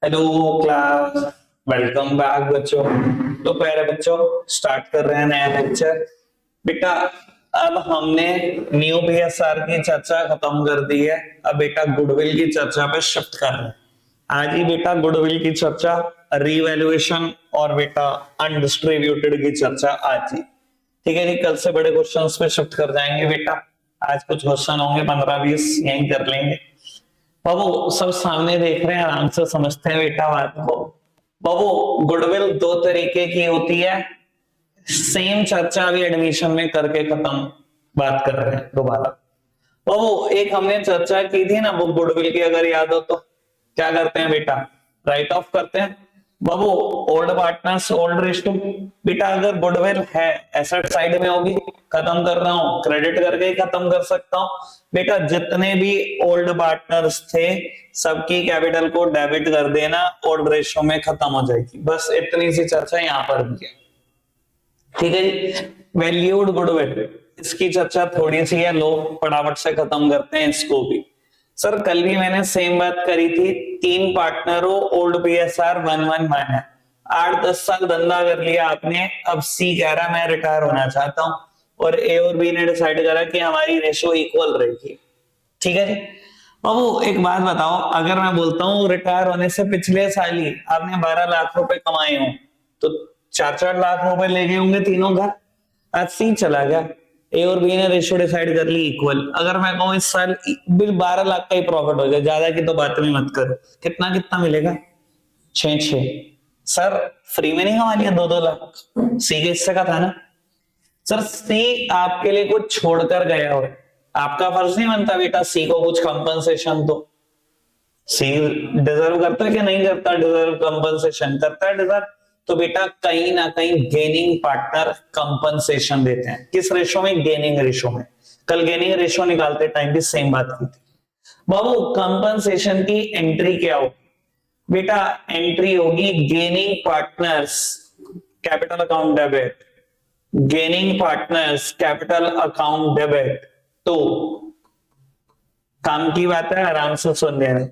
Hello class. Welcome back बच्चों। तो प्यारे बच्चों, स्टार्ट कर रहे हैं नया लेक्चर। बेटा अब हमने न्यू बीएसआर की चर्चा खत्म कर दी है। अब बेटा गुडविल की चर्चा पे शिफ्ट कर रहे हैं। आज ही बेटा गुडविल की चर्चा, रीवैल्यूएशन और बेटा अनडिस्ट्रीब्यूटेड की चर्चा आज ही। ठीक है जी, कल से बड़े क्वेश्चंस पे शिफ्ट कर जाएंगे बेटा। आज कुछ क्वेश्चन होंगे 15-20, यही कर लेंगे। बाबू सब सामने देख रहे हैं, आराम से समझते हैं बेटा बात को। बाबू गुडविल दो तरीके की होती है। सेम चर्चा अभी एडमिशन में करके खत्म, बात कर रहे हैं दोबारा। बाबू एक हमने चर्चा की थी ना वो गुडविल की, अगर याद हो तो क्या करते हैं बेटा, राइट ऑफ करते हैं। बाबू ओल्ड पार्टनर्स ओल्ड रेशियो। बेटा अगर गुडविल है एसेट साइड में होगी, खत्म कर रहा हूं, क्रेडिट करके ही खत्म कर सकता हूं। बेटा जितने भी ओल्ड पार्टनर्स थे सबकी कैपिटल को डेबिट कर देना, ओल्ड रेशियो में खत्म हो जाएगी। बस इतनी सी चर्चा यहाँ पर भी है। ठीक है जी, वैल्यूड गुडविल, इसकी चर्चा थोड़ी सी है, लोग फटाफट से खत्म करते हैं इसको भी। सर कल भी मैंने सेम बात करी थी, 3 पार्टनरों, ओल्ड बीएसआर 1-1 है, 8-10 साल धंधा कर लिया आपने। अब सी कह रहा मैं रिटायर होना चाहता हूं, और ए और बी ने डिसाइड करा कि हमारी रेशो इक्वल रहेगी। ठीक है जी। बाबू एक बात बताओ, अगर मैं बोलता हूँ रिटायर होने से पिछले साल ही आपने 12 लाख रुपए कमाए हो, तो 4-4 लाख रुपए ले गए होंगे तीनों घर। आज सी चला गया, ए और बी ने रेशियो डिसाइड कर ली इक्वल। अगर मैं कहूं इस साल बिल 12 लाख का ही प्रॉफिट हो जाए, ज्यादा की तो बात भी मत करो, कितना कितना मिलेगा, 6-6। सर फ्री में नहीं कमा लिया 2-2 लाख, सी के हिस्से का था ना। सर सी आपके लिए कुछ छोड़कर गया हो, आपका फर्ज नहीं बनता बेटा सी को कुछ कंपनसेशन दो। सी डिजर्व करता है कि नहीं करता, डिजर्व कंपनसेशन करता है, डिजर्व। तो बेटा कहीं ना कहीं गेनिंग पार्टनर कंपनसेशन देते हैं। किस रेशो में? गेनिंग रेशो में। कल गेनिंग रेशो निकालते टाइम भी सेम बात की थी। बाबू कंपनसेशन की एंट्री क्या होगी? बेटा एंट्री होगी gaining partners capital account debit, gaining partners capital account debit. तो काम की बात है, आराम से सुन लेना।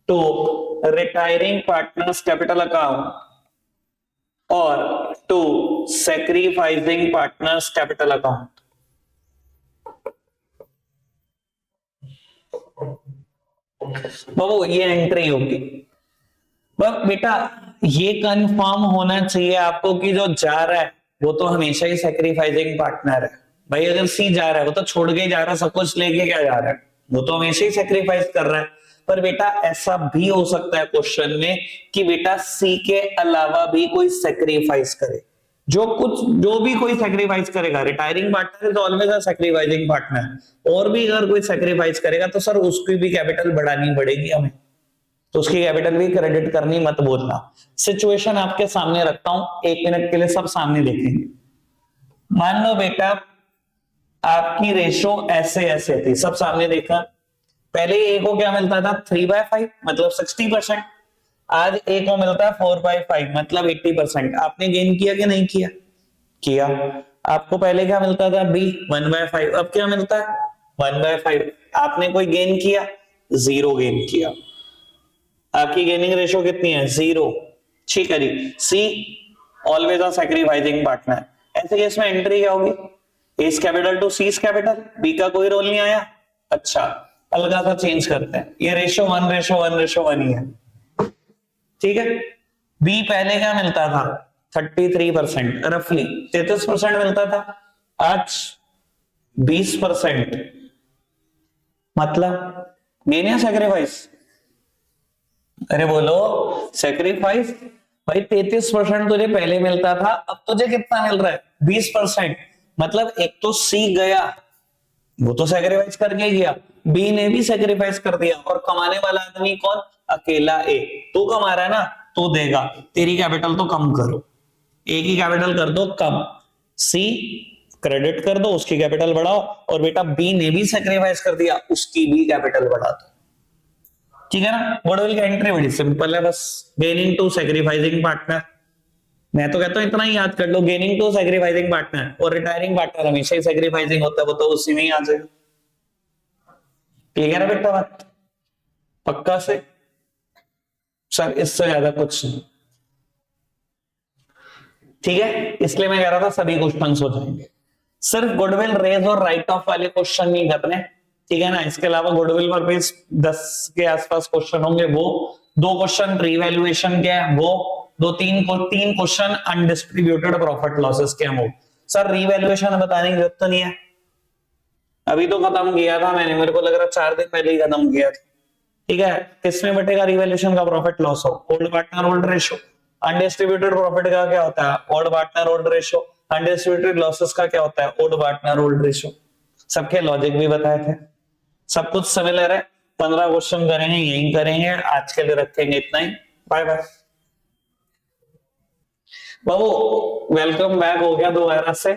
तो रिटायरिंग पार्टनर्स कैपिटल अकाउंट और to sacrificing partners capital account. बाबू ये एंट्री होगी। बस बेटा ये कंफर्म होना चाहिए आपको कि जो जा रहा है वो तो हमेशा ही सैक्रिफाइसिंग पार्टनर है। भाई अगर सी जा रहा है वो तो छोड़ के जा रहा है, सब कुछ लेके क्या जा रहा है, वो तो हमेशा ही सैक्रिफाइस कर रहा है। पर बेटा ऐसा भी हो सकता है क्वेश्चन में कि बेटा सी के अलावा भी कोई सैक्रिफाइस करे। जो भी कोई सैक्रिफाइस करेगा, retiring partner is always a sacrificing partner, और भी अगर कोई सैक्रिफाइस करेगा तो सर उसकी भी कैपिटल बढ़ानी पड़ेगी हमें, तो उसकी कैपिटल भी क्रेडिट करनी मत बोलना। सिचुएशन आपके सामने रखता हूं, 1 मिनट के लिए सब सामने देखेंगे। मान लो बेटा आपकी रेशो ऐसे ऐसे थी, सब सामने देखा। पहले ए को क्या मिलता था? 3/5 मतलब 60%। आज ए को मिलता है 4/5 मतलब 80%। आपने गेन किया कि नहीं किया? किया। आपको पहले क्या मिलता था? बी 1/5, अब क्या मिलता है? 1/5। आपने कोई गेन किया? 0 गेन किया। आपकी गेनिंग रेशो कितनी है? 0। ठीक है जी। See always a sacrificing partner. ऐसे केस में एंट्री क्या होगी? S capital to C capital, B का कोई रोल नहीं आया। अच्छा अलगा सा चेंज करते हैं, ये रेशो 1:1:1 ही है। ठीक है। बी पहले क्या मिलता था? 33%, रफली 33% मिलता था, आज 20%। मतलब गेन या सैक्रिफाइस? अरे बोलो सेक्रीफाइस। भाई 33% तुझे पहले मिलता था, अब तुझे कितना मिल रहा है? 20%। मतलब एक तो सी गया, वो तो सेक्रीफाइस करके गया, बी ने भी सेक्रीफाइस कर दिया, और कमाने वाला आदमी कौन? अकेला ए। तू कमा रहा है ना, तो देगा। तेरी कैपिटल तो कम करो, ए की कैपिटल कर दो कम, सी क्रेडिट कर दो, उसकी कैपिटल बढ़ाओ, और बेटा बी ने भी सेक्रीफाइस कर दिया, उसकी भी कैपिटल बढ़ा दो। ठीक है ना। गुडविल की एंट्री बड़ी सिंपल है, बस गेनिंग टू सैक्रिफाइसिंग पार्टनर। मैं तो कहता हूं इतना ही याद कर लो, गेनिंग टू सैक्रिफाइसिंग पार्टनर, और रिटायरिंग पार्टनर हमेशा ही सैक्रिफाइसिंग होता है, वो तो उसी में ही आ जाएगा। क्लियर है बेटा बात? पक्का से सर इससे ज्यादा कुछ नहीं, ठीक है, इसलिए मैं कह रहा था सभी क्वेश्चन हो जाएंगे। सिर्फ गुडविल रेज और राइट ऑफ वाले क्वेश्चन नहीं करने, ठीक है ना, इसके अलावा गुडविल पर भी 10 के आसपास क्वेश्चन होंगे, वो 2 क्वेश्चन रीवैल्यूएशन के हैं, वो 3 क्वेश्चन अनडिस्ट्रीब्यूटेड प्रॉफिट लॉसेस के हैं। वो सर रीवैल्यूएशन बताने की जरूरत तो नहीं है, अभी तो खत्म किया था मैंने, मेरे को लग रहा 4 दिन पहले ही खत्म किया था, ठीक है। किसमें बटेगा रिवैल्यूएशन का प्रॉफिट लॉस हो, old partner old ratio. Undistributed profit का क्या होता है, old partner old ratio. Undistributed losses का क्या होता है, ओल्ड पार्टनर ओल्ड रेशो। सबके लॉजिक भी बताए थे, सब कुछ सिमिलर है। 15 क्वेश्चन करेंगे, यही करेंगे, आज के लिए रखेंगे इतना ही, बाय बाय। बाबू वेलकम बैक हो गया दोबारा से।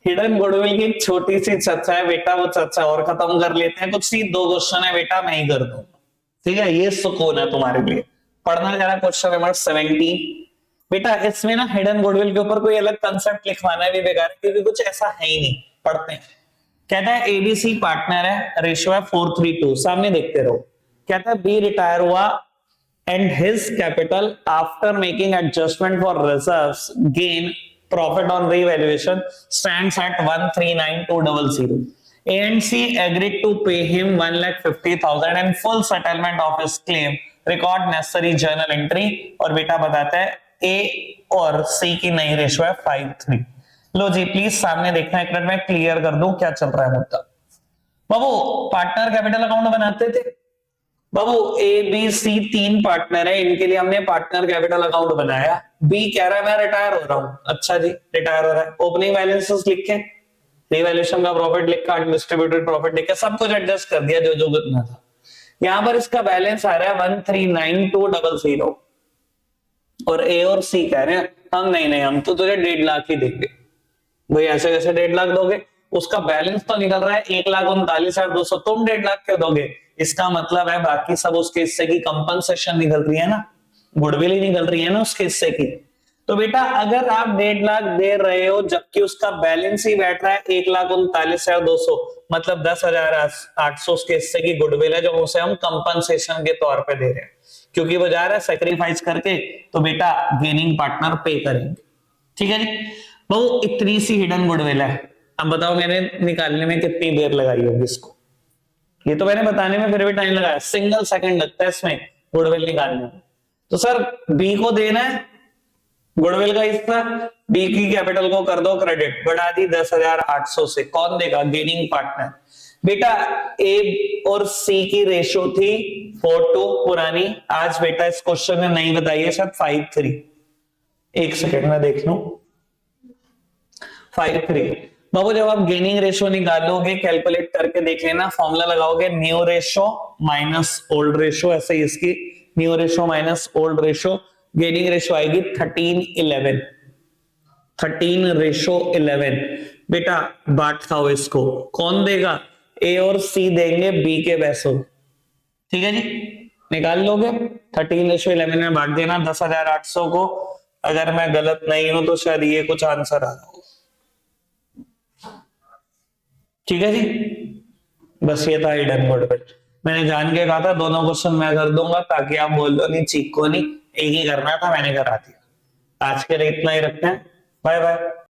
हिडन गुडविल की एक छोटी सी चर्चा है बेटा, वो चर्चा और खत्म कर लेते हैं। कुछ नहीं, 2 क्वेश्चन है बेटा, मैं ही कर दूंगा, ठीक है, ये सुकून है तुम्हारे लिए। पढ़ना जरा क्वेश्चन नंबर 17 बेटा। इसमें ना हिडन गुडविल के ऊपर कोई अलग कंसेप्ट लिखवाना भी बेकार है, क्योंकि कुछ ऐसा है ही नहीं। पढ़ते हैं, कहता है एबीसी पार्टनर है, रेशियो है 4:3, सामने देखते रहो। कहता है बी रिटायर हुआ and his capital after making adjustment for reserves gain profit on revaluation stands at 139,200. A and C agreed to pay him 1,50,000 and full settlement of his claim. Record necessary journal entry। और बेटा बताता है A और C की नई ratio है 5:3। लो जी please सामने देखना, एक मिनट में क्लियर कर दूं क्या चल रहा है मुद्दा। बाबू पार्टनर कैपिटल अकाउंट बनाते थे बाबू, ए बी सी 3 पार्टनर है, इनके लिए हमने पार्टनर कैपिटल अकाउंट बनाया। बी कह रहा है मैं रिटायर हो रहा हूं, अच्छा जी रिटायर हो रहा है, ओपनिंग बैलेंसेस लिखे, रिवैल्यूएशन का प्रॉफिट लिखा, अनडिस्ट्रीब्यूटेड प्रॉफिट लिखा, सब कुछ एडजस्ट कर दिया जो जो करना था। यहां पर इसका बैलेंस आ रहा है 139,200 और ए और सी कह रहे हैं हम नहीं, हम तो तुझे 1.5 लाख ही देंगे। भाई ऐसे कैसे 1.5 लाख दोगे, उसका बैलेंस तो निकल रहा है 1,39,200, तुम 1.5 लाख क्यों दोगे? इसका मतलब है बाकी सब उसके हिस्से की कंपनसेशन निकल रही है ना, गुडविल ही निकल रही है ना उसके हिस्से की। तो बेटा अगर आप 1.5 लाख दे रहे हो जबकि उसका बैलेंस ही बैठ रहा है 1,39,200, मतलब 10,800 उसके हिस्से की गुडविल है जो उसे हम कंपनसेशन के तौर पे दे रहे हैं, क्योंकि वो जा रहा है सेक्रीफाइस करके, तो बेटा गेनिंग पार्टनर पे करेंगे, ठीक है जी। वो इतनी सी हिडन गुडविल है, अब बताओ मैंने निकालने में कितनी देर लगाई होगी इसको, ये तो मैंने बताने में फिर भी टाइम लगाया, सिंगल सेकंड लगता है इसमें गुडविल निकालने में। तो सर बी को देना है गुडविल का हिस्सा, बी की कैपिटल को कर दो क्रेडिट, बढ़ा दी 10,800 से, कौन देगा? Gaining partner. बेटा ए और सी की रेशो थी 4:2 पुरानी, आज बेटा इस क्वेश्चन में नहीं बताइए शायद 5:3, एक सेकेंड में देख लूं, 5:3। बाबू जब आप गेनिंग रेशियो निकालोगे कैलकुलेट करके देख लेना, फॉर्मूला लगाओगे new ratio minus old ratio, ऐसे ही इसकी new ratio minus old ratio, gaining ratio आएगी 13:11, 13:11। बेटा बांट खाओ इसको, कौन देगा? ए और सी देंगे बी के पैसों, ठीक है जी, निकाल लोगे 13:11 में बांट देना 10,800 को। अगर मैं गलत नहीं हूं तो शायद ये कुछ आंसर आ रहा हो, ठीक है जी। बस ये था हिडन गुडविल, मैंने जान के कहा था दोनों क्वेश्चन मैं कर दूंगा ताकि आप बोल दो नहीं चीको नहीं, एक ही करना था मैंने करा दिया। आज के लिए इतना ही रखते हैं, बाय बाय।